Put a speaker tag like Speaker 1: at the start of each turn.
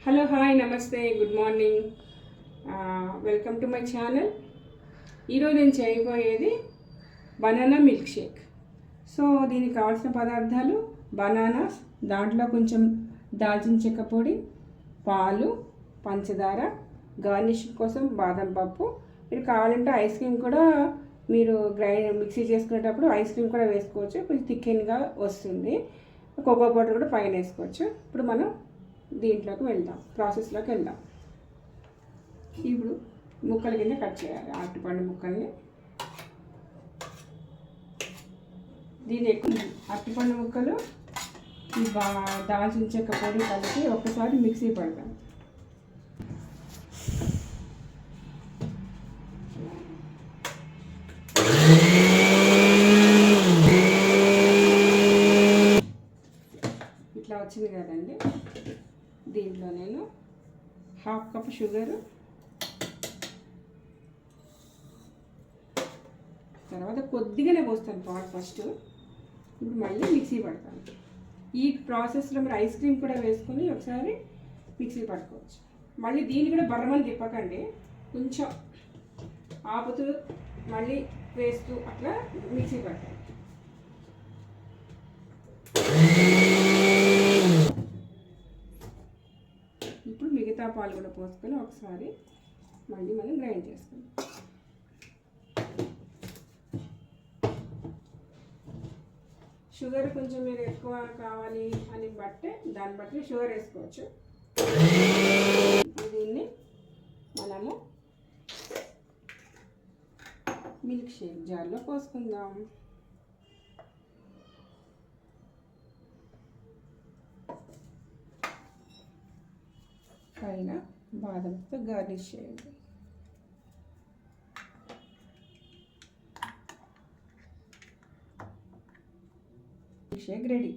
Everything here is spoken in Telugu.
Speaker 1: హలో హాయ్ నమస్తే good morning. Welcome to my channel. ఈరోజు నేను చేయబోయేది బనానా మిల్క్ షేక్. సో దీనికి కావాల్సిన పదార్థాలు బనానాస్, దాంట్లో కొంచెం దాల్చిన చెక్క పొడి, పాలు, పంచదార, గార్నిషింగ్ కోసం బాదం పప్పు. మీరు కావాలంటే ఐస్ క్రీమ్ కూడా మీరు మిక్సీ చేసుకునేటప్పుడు ఐస్ క్రీమ్ కూడా వేసుకోవచ్చు, కొంచెం థిక్కెన్గా వస్తుంది. కోకో పౌడర్ కూడా పైన వేసుకోవచ్చు. ఇప్పుడు మనం దీంట్లోకి వెళ్దాం, ప్రాసెస్లోకి వెళ్దాం. ఇప్పుడు ముక్కల కింద కట్ చేయాలి అరటిపండు ముక్కల్ని. దీని ఎక్కువ అరటిపండు ముక్కలు ఈ దాల్చిన చెక్క పొడి కలిపి ఒక్కసారి మిక్సీ పడతాం. ఇట్లా వచ్చింది కదండి. దీంట్లో నేను హాఫ్ కప్ షుగరు, తర్వాత కొద్దిగానే పోస్తాను పాలు ఫస్ట్. ఇప్పుడు మళ్ళీ మిక్సీ పడతాను. ఈ ప్రాసెస్లో మీరు ఐస్ క్రీమ్ కూడా వేసుకొని ఒకసారి మిక్సీ పట్టుకోవచ్చు. మళ్ళీ దీన్ని కూడా బర్రమని తిప్పకండి, కొంచెం ఆపుతూ మళ్ళీ వేస్తూ అట్లా మిక్సీ పట్టాలి. ఇప్పుడు మిగతా పాలు కూడా పోసుకొని ఒకసారి మళ్ళీ మనం గ్రైండ్ చేసుకుందాం. షుగర్ కొంచెం మీరు ఎక్కువ కావాలి అని బట్టి దాన్ని బట్టి షుగర్ వేసుకోవచ్చు. దీన్ని మనము మిల్క్ షేక్ జార్లో పోసుకుందాం. పైన బాదంతో గార్నిష్ చేయండి. Milk shake ready.